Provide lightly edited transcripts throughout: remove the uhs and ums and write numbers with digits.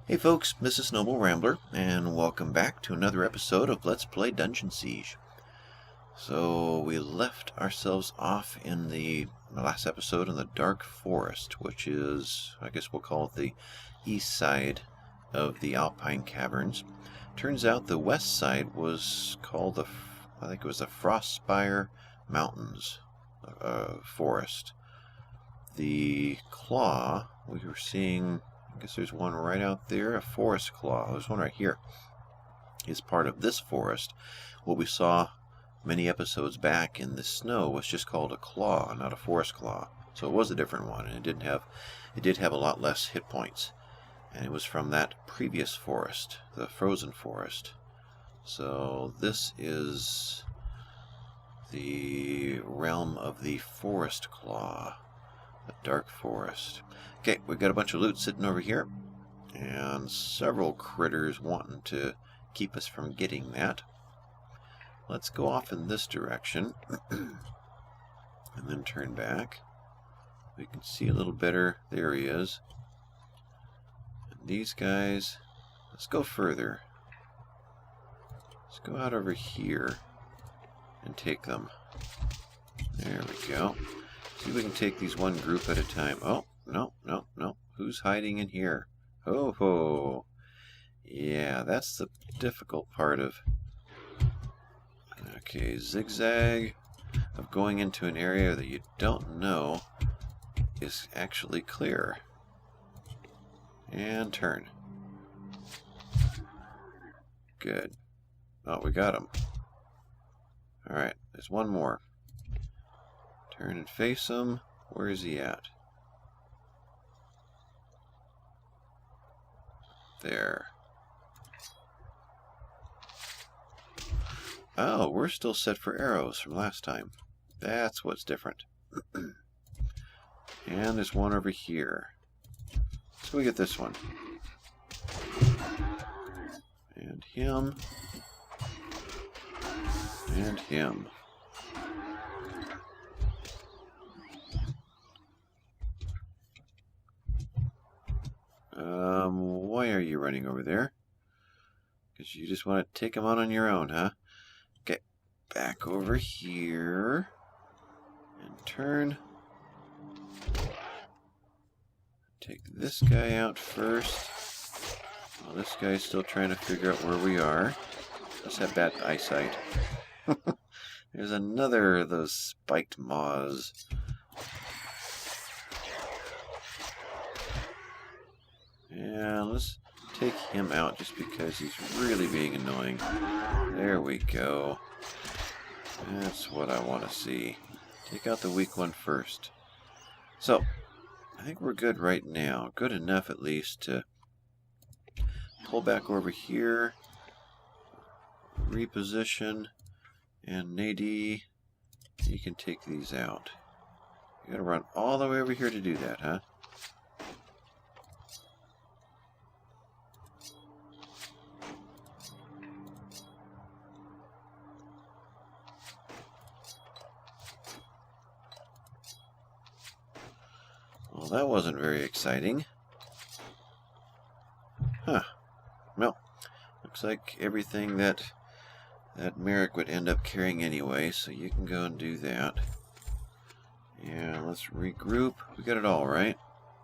Hey folks, this is Noble Rambler, and welcome back to another episode of Let's Play Dungeon Siege. So, we left ourselves off in the last episode in the Dark Forest, which is, I guess we'll call it the east side of the Alpine Caverns. Turns out the west side was called I think it was the Frostspire Mountains Forest. The Claw, we were seeing... I guess there's one right out there, a forest claw. There's one right here. Is part of this forest. What we saw many episodes back in the snow was just called a claw, not a forest claw. So it was a different one, and it did have a lot less hit points. And it was from that previous forest, the frozen forest. So this is the realm of the forest claw. The Dark Forest. Okay, we've got a bunch of loot sitting over here, and several critters wanting to keep us from getting that. Let's go off in this direction, and then turn back. We can see a little better. There he is. And these guys, let's go further. Let's go out over here and take them. There we go. See if we can take these one group at a time. Oh, no. Who's hiding in here? Ho ho. Yeah, that's the difficult part of... Okay, zigzag of going into an area that you don't know is actually clear. And turn. Good. Oh, we got him. Alright, there's one more. Turn and face him. Where is he at? There. Oh, we're still set for arrows from last time. That's what's different. And there's one over here. So we get this one. And him. And him. Why are you running over there? Because you just want to take them on your own, huh? Okay, back over here. And turn. Take this guy out first. Well, this guy's still trying to figure out where we are. Let's have bad eyesight. There's another of those spiked maws. Yeah, let's take him out just because he's really being annoying. There we go. That's what I want to see. Take out the weak one first. So, I think we're good right now. Good enough at least to pull back over here, reposition, and Nadie, you can take these out. You gotta run all the way over here to do that, huh? Well, that wasn't very exciting. Huh. Well, looks like everything that Merrick would end up carrying anyway, so you can go and do that. Yeah, let's regroup. We got it all, right?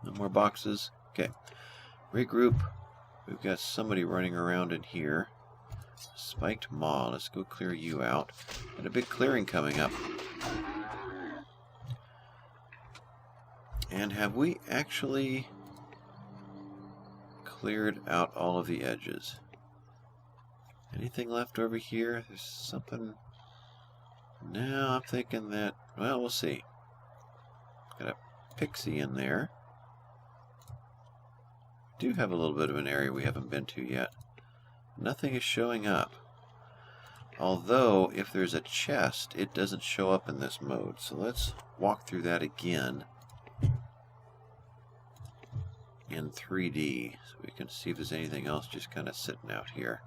No more boxes? Okay. Regroup. We've got somebody running around in here. Spiked maw. Let's go clear you out. Got a big clearing coming up. And have we actually cleared out all of the edges? Anything left over here? There's something... No, I'm thinking that... Well, we'll see. Got a pixie in there. Do have a little bit of an area we haven't been to yet. Nothing is showing up. Although, if there's a chest, it doesn't show up in this mode. So let's walk through that again in 3D, so we can see if there's anything else just kind of sitting out here.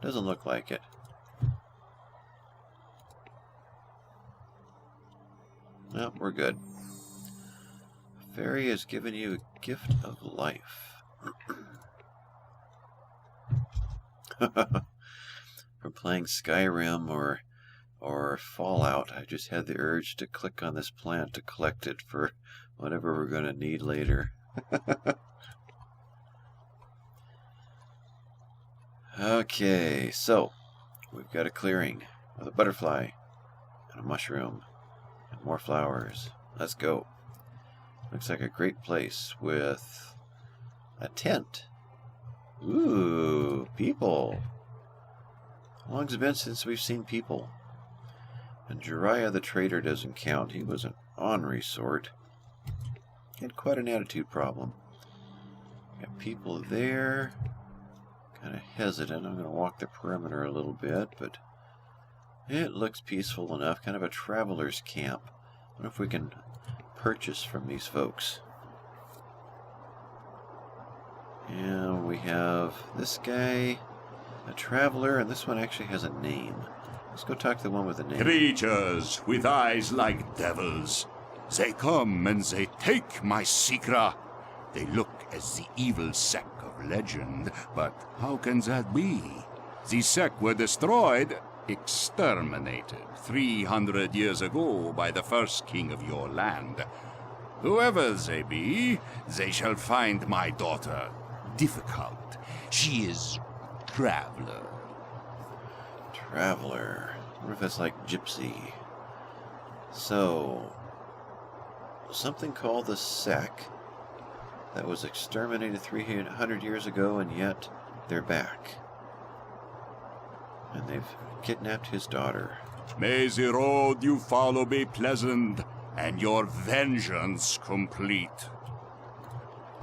Doesn't look like it. No, we're good. Fairy has given you a gift of life. From playing Skyrim or Fallout, I just had the urge to click on this plant to collect it for whatever we're going to need later. Okay, so we've got a clearing with a butterfly and a mushroom and more flowers. Let's go. Looks like a great place with a tent. Ooh, people. How long's it been since we've seen people? And Jiraiya the trader doesn't count. He was an ornery sort. He had quite an attitude problem. Got people there. Kind of hesitant. I'm going to walk the perimeter a little bit, but it looks peaceful enough. Kind of a traveler's camp. I wonder if we can purchase from these folks. And we have this guy, a traveler, and this one actually has a name. Let's go talk to the one with the name. Creatures with eyes like devils. They come and they take my secret. They look as the evil sect of legend, but how can that be? The sect were destroyed, exterminated 300 years ago by the first king of your land. Whoever they be, they shall find my daughter difficult. She is traveler. Traveler. I wonder if that's like gypsy. So, something called the sect that was exterminated 300 years ago, and yet they're back. And they've kidnapped his daughter. May the road you follow be pleasant, and your vengeance complete.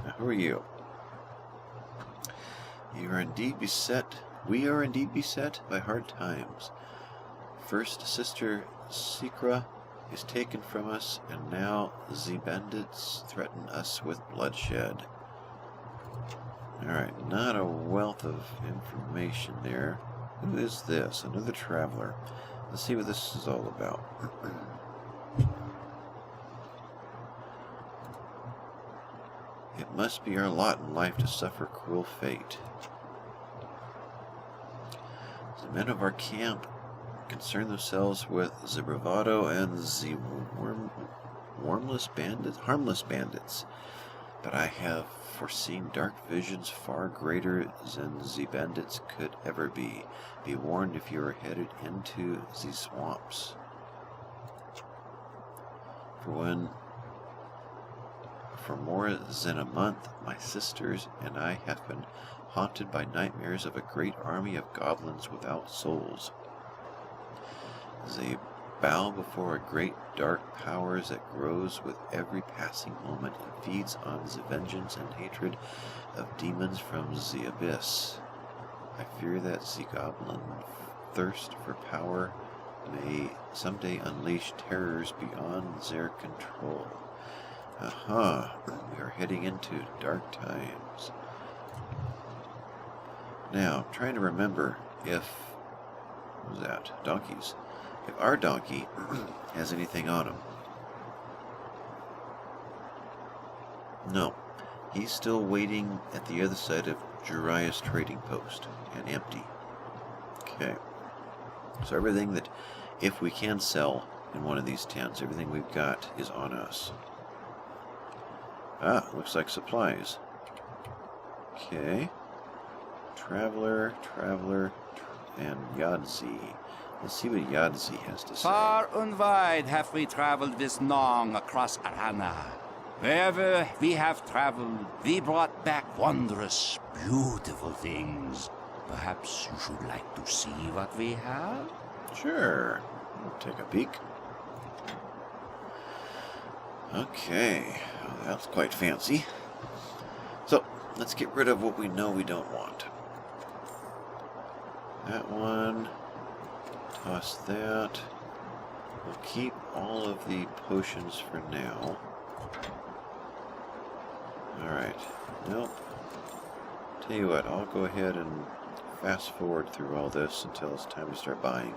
Now, who are you? You are indeed beset. We are indeed beset by hard times. First sister Sikra is taken from us, and now the bandits threaten us with bloodshed. Alright, not a wealth of information there. Who is this? Another traveler. Let's see what this is all about. It must be our lot in life to suffer cruel fate. The men of our camp concern themselves with the bravado and the harmless bandits, but I have foreseen dark visions far greater than the bandits could ever be. Be warned if you are headed into the swamps. For more than a month, my sisters and I have been haunted by nightmares of a great army of goblins without souls. They bow before a great dark power that grows with every passing moment and feeds on the vengeance and hatred of demons from the abyss. I fear that the goblin thirst for power may someday unleash terrors beyond their control. Aha, we are heading into dark times. Now, I'm trying to remember if... what was that? Donkeys. If our donkey has anything on him. No. He's still waiting at the other side of Jiraiya's trading post and empty. Okay. So everything that, if we can sell in one of these tents, everything we've got is on us. Ah, looks like supplies. Okay. Traveler, and Yadzi. Let's see what Yadzi has to say. Far and wide have we traveled this long across Arana. Wherever we have traveled, we brought back wondrous, beautiful things. Perhaps you should like to see what we have? Sure. I'll take a peek. Okay. Well, that's quite fancy. So, let's get rid of what we know we don't want. That one. Toss that. We'll keep all of the potions for now. Alright. Nope. Tell you what, I'll go ahead and fast forward through all this until it's time to start buying.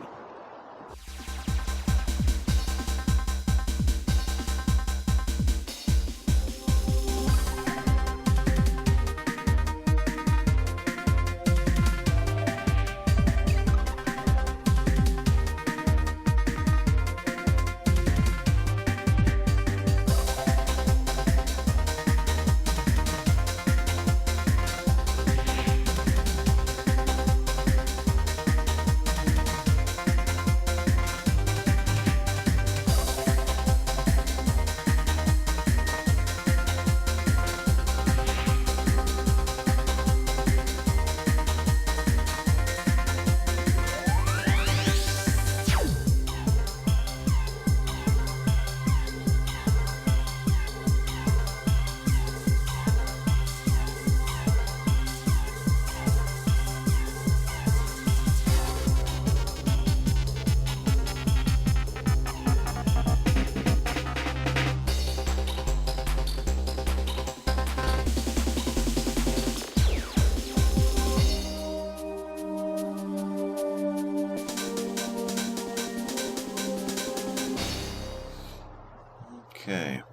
Okay.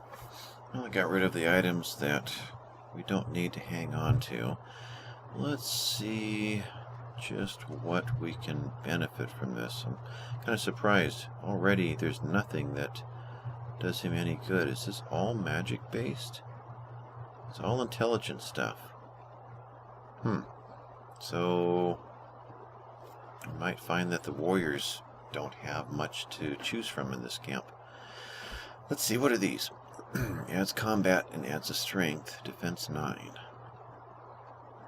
Well, I got rid of the items that we don't need to hang on to. Let's see just what we can benefit from this. I'm kind of surprised. Already there's nothing that does him any good. Is this all magic based? It's all intelligent stuff. So I might find that the warriors don't have much to choose from in this camp. Let's see, what are these? Adds combat and adds a strength, defense 9.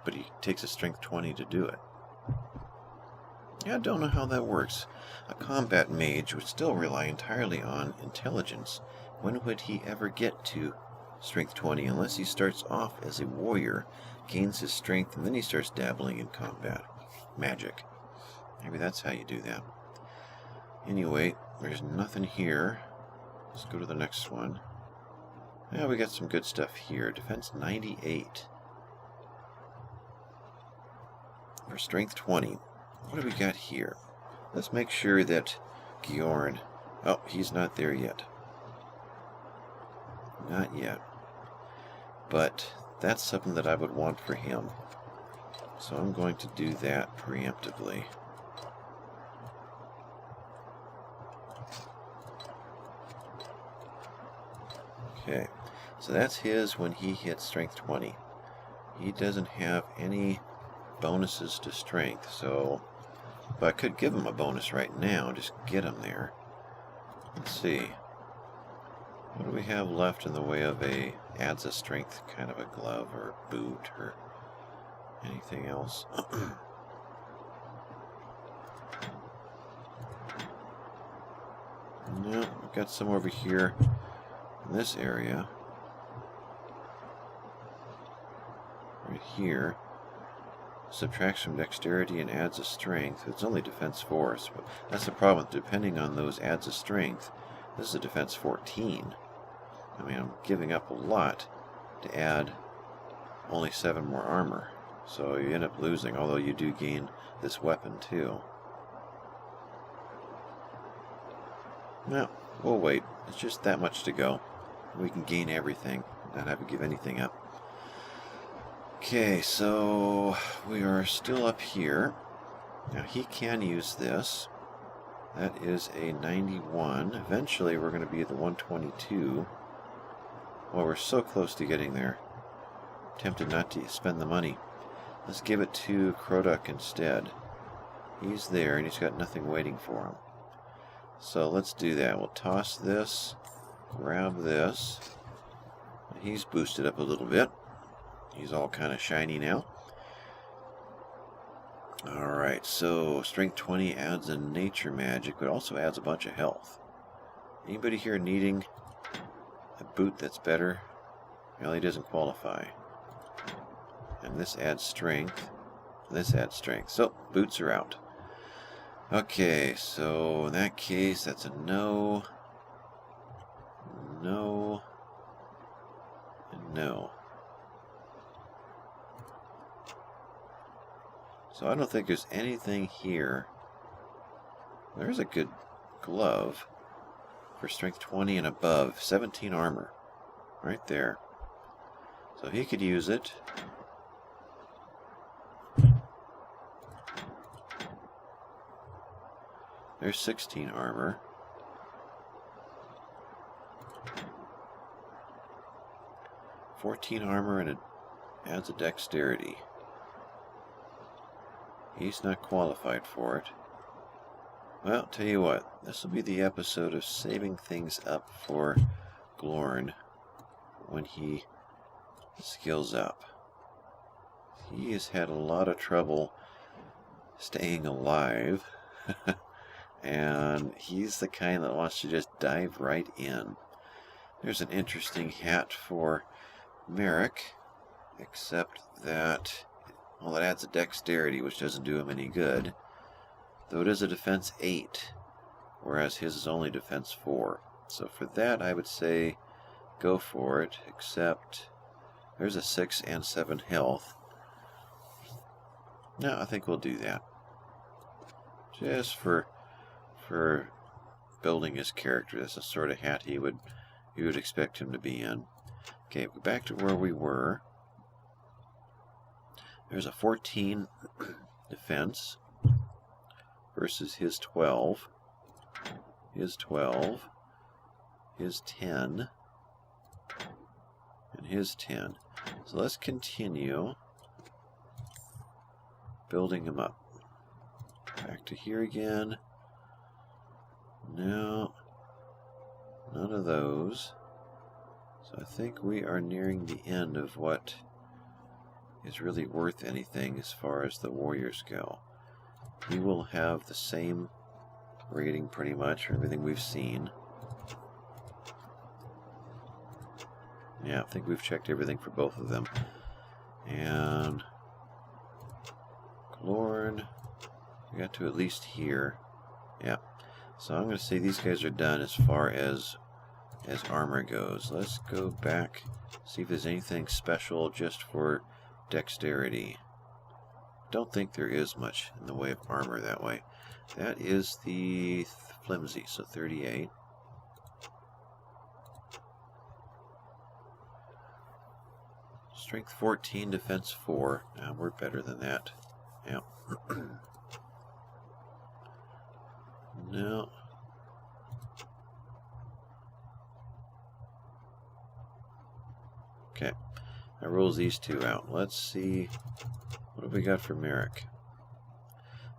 But he takes a strength 20 to do it. Yeah, I don't know how that works. A combat mage would still rely entirely on intelligence. When would he ever get to strength 20 unless he starts off as a warrior, gains his strength, and then he starts dabbling in combat magic? Maybe that's how you do that. Anyway, there's nothing here. Let's go to the next one. Yeah, we got some good stuff here. Defense 98. For strength 20. What do we got here? Let's make sure that Georn... Oh, he's not there yet. Not yet. But that's something that I would want for him. So I'm going to do that preemptively. Okay, so that's his when he hits strength 20. He doesn't have any bonuses to strength, so... But I could give him a bonus right now, just get him there. Let's see. What do we have left in the way of adds a strength kind of a glove or boot or anything else? No, we've got some over here in this area. Right here. Subtracts from dexterity and adds a strength. It's only defense 4. So that's the problem. Depending on those adds a strength, this is a defense 14. I mean, I'm giving up a lot to add only 7 more armor. So you end up losing, although you do gain this weapon too. No, we'll wait. It's just that much to go. We can gain everything, not have to give anything up. Okay, so we are still up here. Now he can use this. That is a 91. Eventually we're going to be at the 122. Well, we're so close to getting there. Tempted not to spend the money. Let's give it to Kroduk instead. He's there and he's got nothing waiting for him. So let's do that. We'll toss this, grab this. He's boosted up a little bit. He's all kind of shiny now. Alright, so strength 20 adds a nature magic, but also adds a bunch of health. Anybody here needing a boot that's better? Well, he doesn't qualify. And this adds strength. This adds strength. So, boots are out. Okay, so in that case, that's a no. No. And no. So I don't think there's anything here. There's a good glove for strength 20 and above. 17 armor. Right there. So he could use it. There's 16 armor. .14 armor and it adds a dexterity. He's not qualified for it. Well, tell you what, this will be the episode of saving things up for Glorn when he skills up. He has had a lot of trouble staying alive, and he's the kind that wants to just dive right in. There's an interesting hat for Merrick, except that, well, it adds a dexterity, which doesn't do him any good. Though it is a defense 8, whereas his is only defense 4. So for that, I would say go for it, except there's a 6 and 7 health. No, I think we'll do that. Just for building his character. That's the sort of hat he would you would expect him to be in. Okay, back to where we were. There's a 14 defense versus his 12, his 12, his 10, and his 10. So let's continue building him up. Back to here again. No, none of those. So I think we are nearing the end of what is really worth anything as far as the warriors go. He will have the same rating pretty much for everything we've seen. Yeah, I think we've checked everything for both of them. And Lord, we got to at least here. Yeah. So I'm going to say these guys are done as far as armor goes. Let's go back, see if there's anything special just for dexterity. Don't think there is much in the way of armor that way. That is the flimsy, so 38. Strength 14, defense 4. Now we're better than that. Yeah. No. Okay. That rules these two out. Let's see. What have we got for Merrick?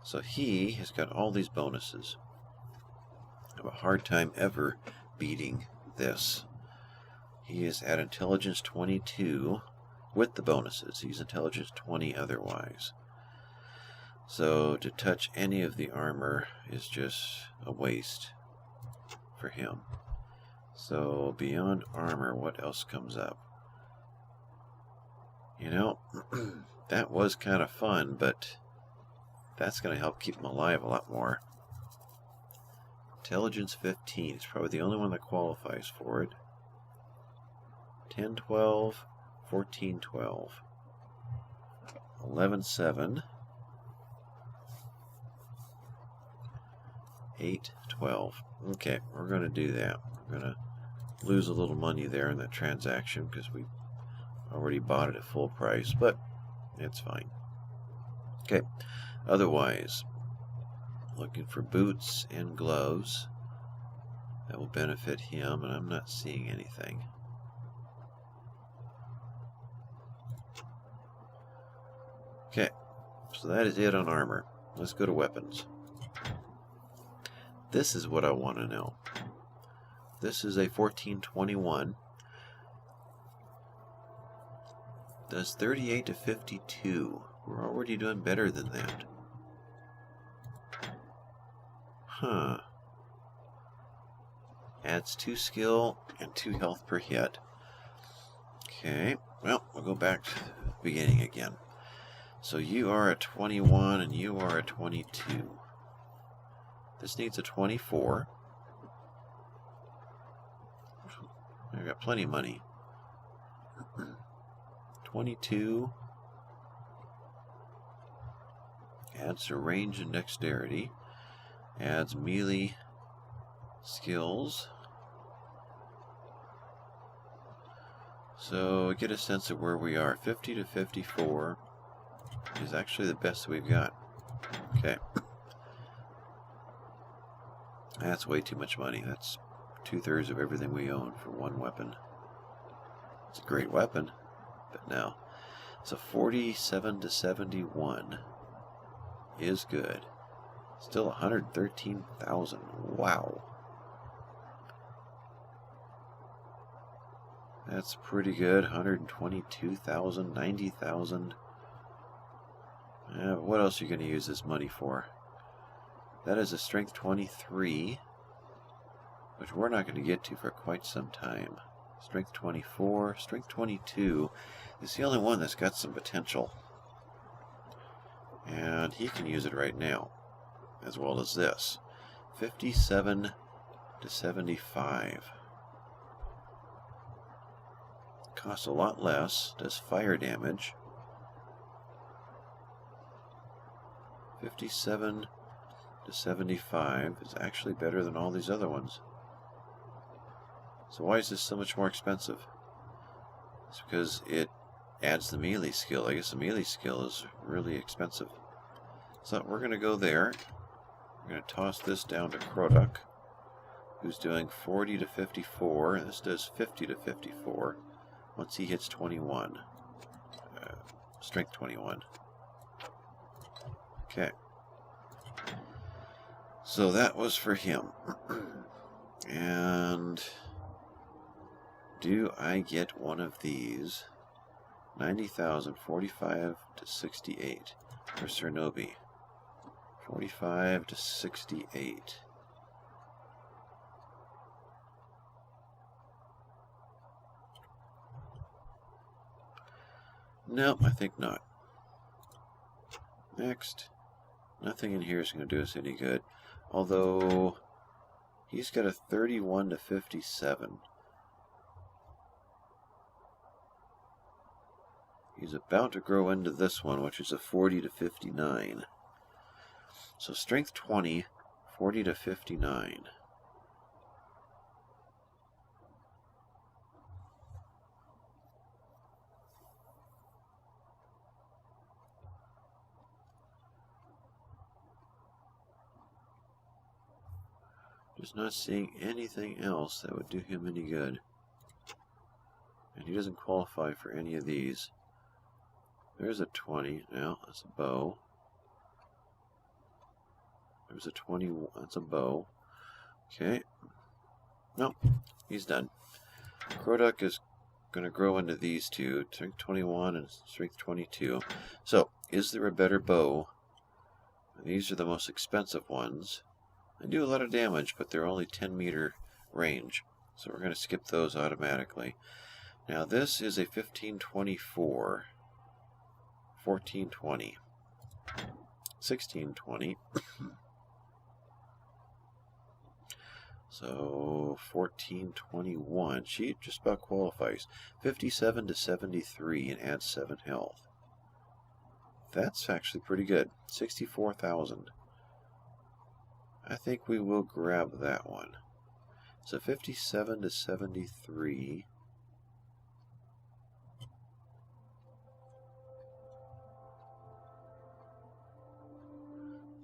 So he has got all these bonuses. I have a hard time ever beating this. He is at intelligence 22 with the bonuses. He's intelligence 20 otherwise. So to touch any of the armor is just a waste for him. So beyond armor, what else comes up? You know, that was kind of fun, but that's going to help keep him alive a lot more. Intelligence 15 is probably the only one that qualifies for it. 10, 12, 14, 12. 11, 7. 8, 12. Okay, we're going to do that. We're going to lose a little money there in that transaction because we already bought it at full price, but it's fine. Okay, otherwise, looking for boots and gloves. That will benefit him, and I'm not seeing anything. Okay, so that is it on armor. Let's go to weapons. This is what I want to know. This is a 1421. Does 38 to 52. We're already doing better than that. Huh. Adds 2 skill and 2 health per hit. Okay, well, we'll go back to the beginning again. So you are a 21 and you are a 22. This needs a 24. I've got plenty of money. 22. Adds to range and dexterity. Adds melee skills. So get a sense of where we are. 50 to 54 is actually the best we've got. Okay. That's way too much money. That's 2/3 of everything we own for one weapon. It's a great weapon, but no. So 47 to 71 is good. Still 113,000. Wow. That's pretty good. 122,000, 90,000. What else are you going to use this money for? That is a strength 23, which we're not going to get to for quite some time. Strength 24, strength 22 is the only one that's got some potential. And he can use it right now, as well as this. 57 to 75. Costs a lot less, does fire damage. 57 to 75 is actually better than all these other ones. So why is this so much more expensive? It's because it adds the melee skill. I guess the melee skill is really expensive. So we're going to go there. We're going to toss this down to Kroduk, who's doing 40 to 54, and this does 50 to 54 once he hits 21. Strength 21. Okay. So that was for him. And do I get one of these? 90,000, 45 to 68 for Sir Noby. 45 to 68. No, I think not. Next. Nothing in here is going to do us any good. Although, he's got a 31 to 57. He's about to grow into this one, which is a 40 to 59. So strength 20, 40 to 59. Just not seeing anything else that would do him any good. And he doesn't qualify for any of these. There's a 20. Now, that's a bow. There's a 21. That's a bow. Okay. Nope. He's done. Kroduk is going to grow into these two. Strength 21 and strength 22. So, is there a better bow? These are the most expensive ones. They do a lot of damage, but they're only 10-meter range. So we're going to skip those automatically. Now this is a 1524. 1420. 1620. So 1421. She just about qualifies. 57 to 73 and adds 7 health. That's actually pretty good. 64,000. I think we will grab that one. So 57 to 73.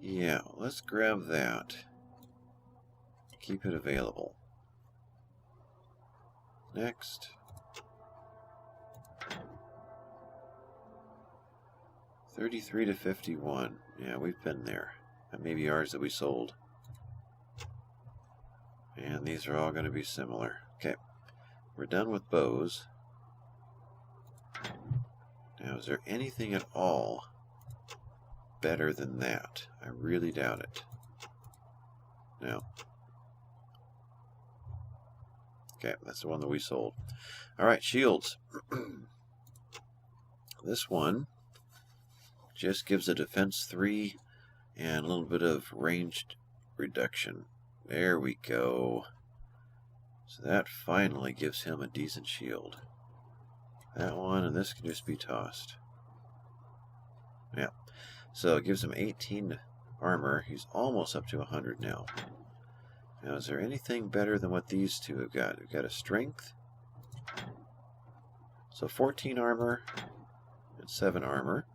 Yeah, let's grab that. Keep it available. Next. $33 to $51. Yeah, we've been there. That may be ours that we sold. And these are all going to be similar. Okay, we're done with bows. Now, is there anything at all better than that? I really doubt it. No. Okay, that's the one that we sold. Alright, shields. This one just gives a defense 3 and a little bit of ranged reduction. There we go. So that finally gives him a decent shield. That one and this can just be tossed. Yeah. So it gives him 18 armor. He's almost up to 100 now. Now, is there anything better than what these two have got? We've got a strength. So 14 armor and 7 armor.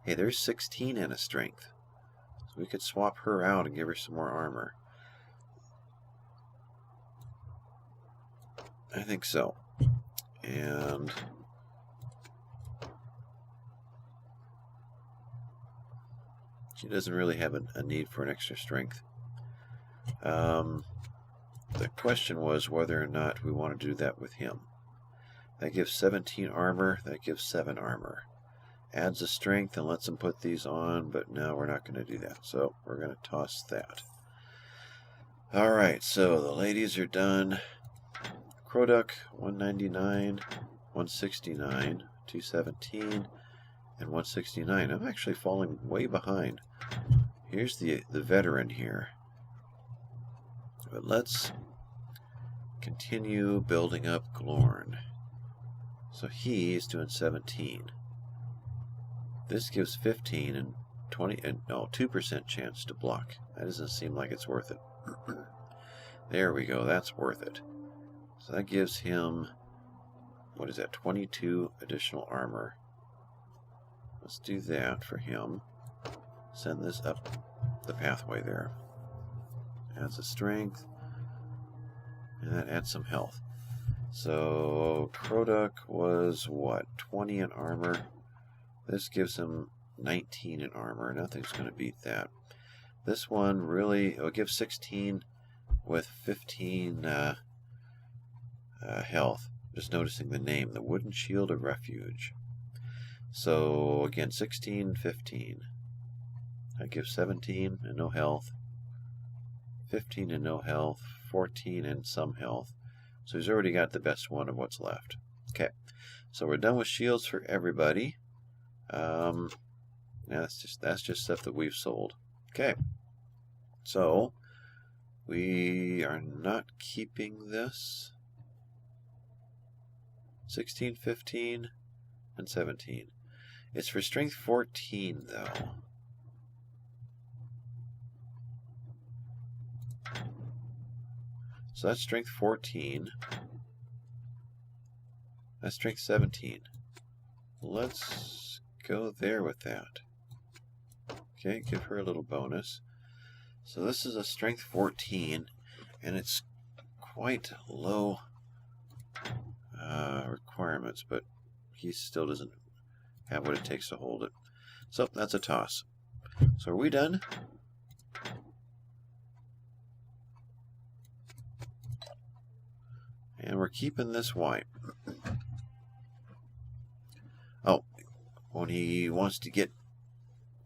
Hey, there's 16 and a strength. So we could swap her out and give her some more armor. I think so. And she doesn't really have a need for an extra strength. The question was whether or not we want to do that with him. That gives 17 armor. That gives 7 armor. Adds a strength and lets him put these on, but no, we're not going to do that. So we're going to toss that. Alright, so the ladies are done. Kroduk, 199, 169, 217, and 169. I'm actually falling way behind. Here's the veteran here. But let's continue building up Glorn. So he is doing 17. This gives 15 and 20 and no 2% chance to block. That doesn't seem like it's worth it. There we go. That's worth it. So that gives him, what is that, 22 additional armor. Let's do that for him. Send this up the pathway there. Adds a strength. And that adds some health. So Kroduk was, what, 20 in armor? This gives him 19 in armor. Nothing's going to beat that. This one really, it'll give 16 with 15 health. Just noticing the name, the Wooden Shield of Refuge. So again, 16, 15. That gives 17 and no health. 15 and no health. 14 and some health. So he's already got the best one of what's left. Okay, so we're done with shields for everybody. That's just stuff that we've sold. Okay, so we are not keeping this. 16, 15, and 17. It's for strength 14 though. So that's strength 14. That's strength 17. Let's go there with that. Okay, give her a little bonus. So this is a strength 14, and it's quite low requirements, but he still doesn't have what it takes to hold it. So that's a toss. So are we done? And we're keeping this white. Oh, when he wants to get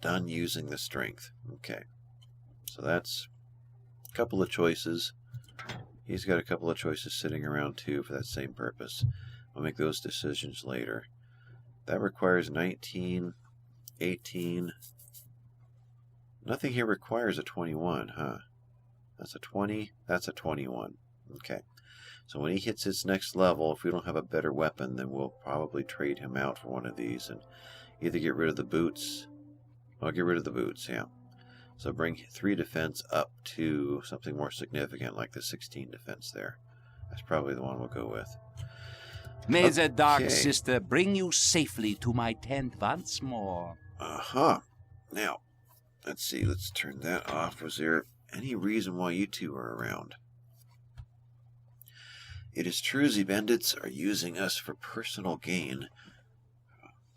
done using the strength. Okay. So that's a couple of choices. He's got a couple of choices sitting around too for that same purpose. We'll make those decisions later. That requires 19, 18. Nothing here requires a 21, huh? That's a 20. That's a 21. Okay. So when he hits his next level, if we don't have a better weapon, then we'll probably trade him out for one of these and either get rid of the boots. I'll get rid of the boots, yeah. So bring 3 defense up to something more significant, like the 16 defense there. That's probably the one we'll go with. May the Dark Sister bring you safely to my tent once more. Uh-huh. Now, let's see. Let's turn that off. Was there any reason why you two are around? It is true the bandits are using us for personal gain,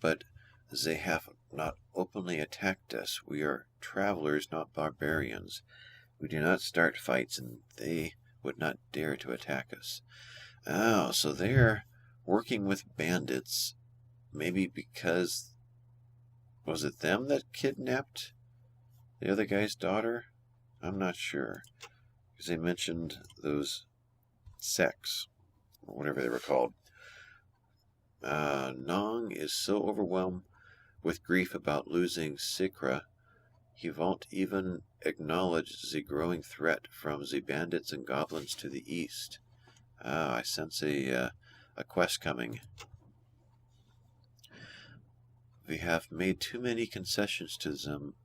but they have not openly attacked us. We are travelers, not barbarians. We do not start fights, and they would not dare to attack us. Oh, so they're working with bandits, maybe because, was it them that kidnapped the other guy's daughter? I'm not sure, because they mentioned those sects, or whatever they were called. Nong is so overwhelmed with grief about losing Sikra, he won't even acknowledge the growing threat from the bandits and goblins to the east. I sense a quest coming. We have made too many concessions to them.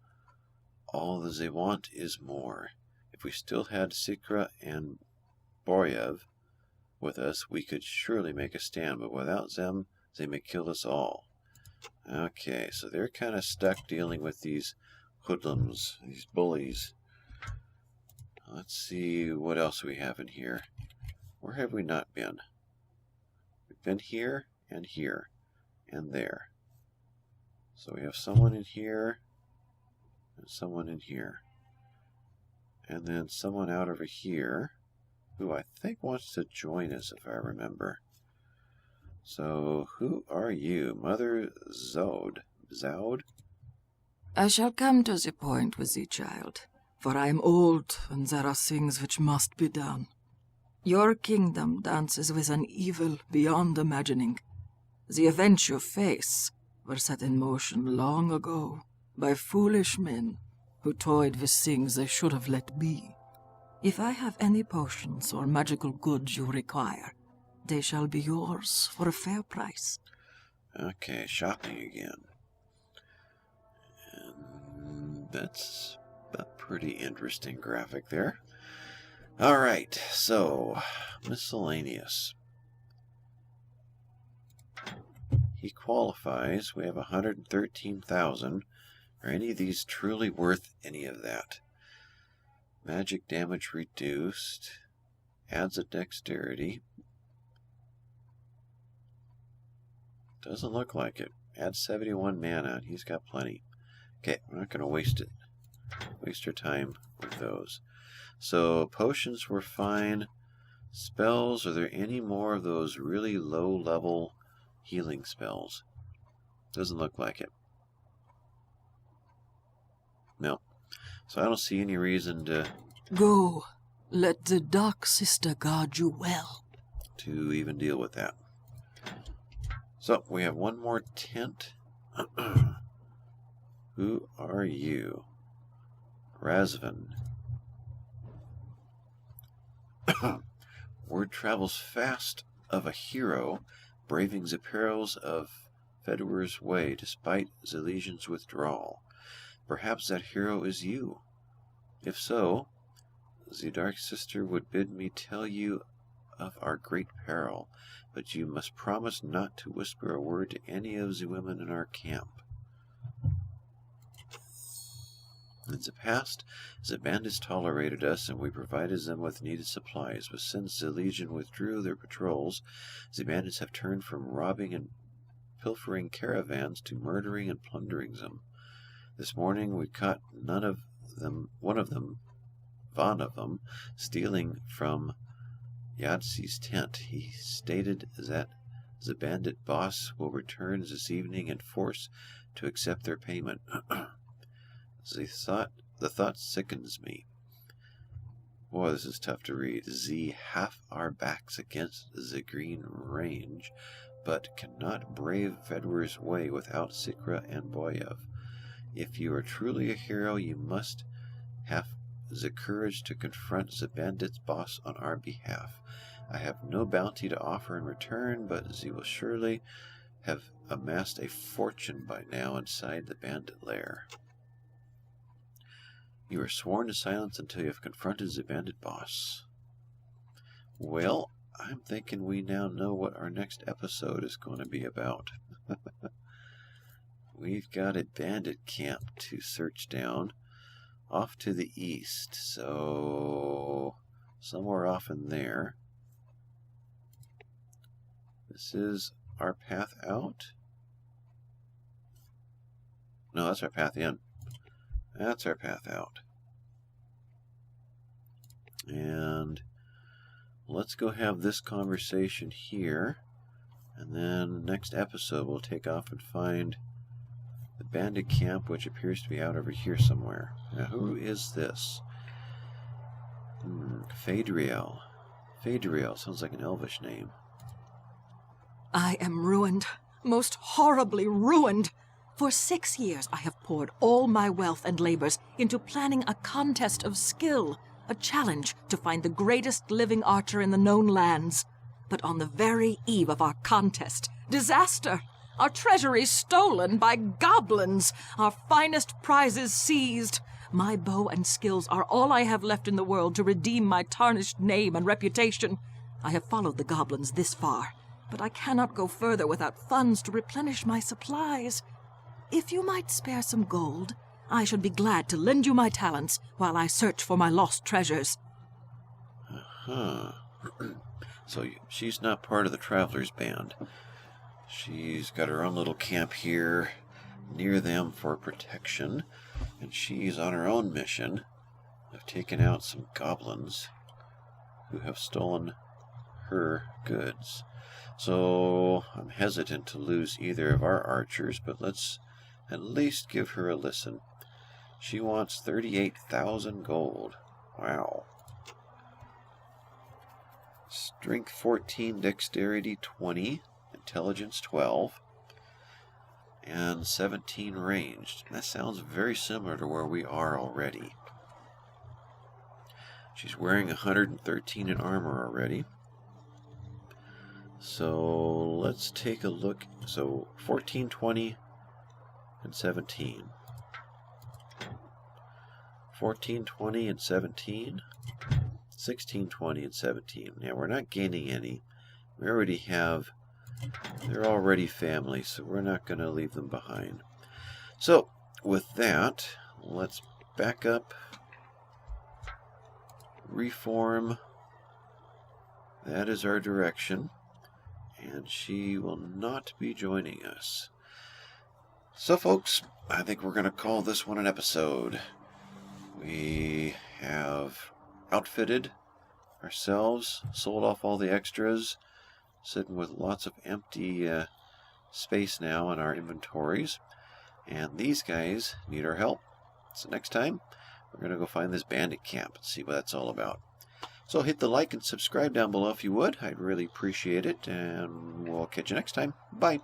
All that they want is more. If we still had Sikra and Boryev with us, we could surely make a stand, but without them, they may kill us all. Okay, so they're kind of stuck dealing with these hoodlums, these bullies. Let's see what else we have in here. Where have we not been? We've been here, and there. So we have someone in here, and someone in here. And then someone out over here, who I think wants to join us, if I remember. So, who are you? Mother Zod? I shall come to the point with thee, child, for I am old, and there are things which must be done. Your kingdom dances with an evil beyond imagining. The events you face were set in motion long ago by foolish men who toyed with things they should have let be. If I have any potions or magical goods you require, they shall be yours for a fair price. Okay, shopping again. And that's a pretty interesting graphic there. Alright, so, miscellaneous. He qualifies. We have 113,000. Are any of these truly worth any of that? Magic damage reduced. Adds a dexterity. Doesn't look like it. Adds 71 mana. He's got plenty. Okay, we're not going to waste it. Waste our time with those. So, potions were fine. Spells, are there any more of those really low-level healing spells? Doesn't look like it. No. So I don't see any reason to... Go. Let the Dark Sister guard you well. To even deal with that. So, we have one more tent. Who are you? Razvan. Word travels fast of a hero braving the perils of Fedor's way despite the Legion's withdrawal. Perhaps that hero is you. If so, the Dark Sister would bid me tell you of our great peril, but you must promise not to whisper a word to any of the women in our camp. In the past, the bandits tolerated us and we provided them with needed supplies, but since the Legion withdrew their patrols, the bandits have turned from robbing and pilfering caravans to murdering and plundering them. This morning we caught one of them, stealing from Yadsi's tent. He stated that the bandit boss will return this evening in force to accept their payment. The thought sickens me. Boy, this is tough to read. Z half our backs against the Green Range, but cannot brave Fedor's way without Sikra and Boyev. If you are truly a hero, you must have the courage to confront the bandit's boss on our behalf. I have no bounty to offer in return, but Z will surely have amassed a fortune by now inside the bandit lair. You are sworn to silence until you have confronted the bandit boss. Well, I'm thinking we now know what our next episode is going to be about. We've got a bandit camp to search down off to the east, so somewhere off in there. This is our path out? No, that's our path in. That's our path out. And let's go have this conversation here. And then next episode we'll take off and find the bandit camp, which appears to be out over here somewhere. Now, who is this? Phaedriel. Phaedriel sounds like an elvish name. I am ruined, most horribly ruined. For 6 years I have poured all my wealth and labors into planning a contest of skill, a challenge to find the greatest living archer in the known lands. But on the very eve of our contest, disaster! Our treasury stolen by goblins, our finest prizes seized. My bow and skills are all I have left in the world to redeem my tarnished name and reputation. I have followed the goblins this far, but I cannot go further without funds to replenish my supplies. If you might spare some gold, I should be glad to lend you my talents while I search for my lost treasures. Uh-huh. So she's not part of the Traveler's Band. She's got her own little camp here near them for protection, and she's on her own mission of taking out some goblins who have stolen her goods. So I'm hesitant to lose either of our archers, but let's at least give her a listen. She wants 38,000 gold. Wow. Strength 14, Dexterity 20, Intelligence 12, and 17 ranged. That sounds very similar to where we are already. She's wearing 113 in armor already. So let's take a look. So 14, 20, and 17. 14, 20, and 17. 16, 20, and 17. Now, we're not gaining any. We already have... They're already family, so we're not going to leave them behind. So, with that, let's back up, reform. That is our direction, and she will not be joining us. So, folks, I think we're going to call this one an episode. We have outfitted ourselves, sold off all the extras, sitting with lots of empty space now in our inventories. And these guys need our help. So next time, we're going to go find this bandit camp and see what that's all about. So hit the like and subscribe down below if you would. I'd really appreciate it. And we'll catch you next time. Bye.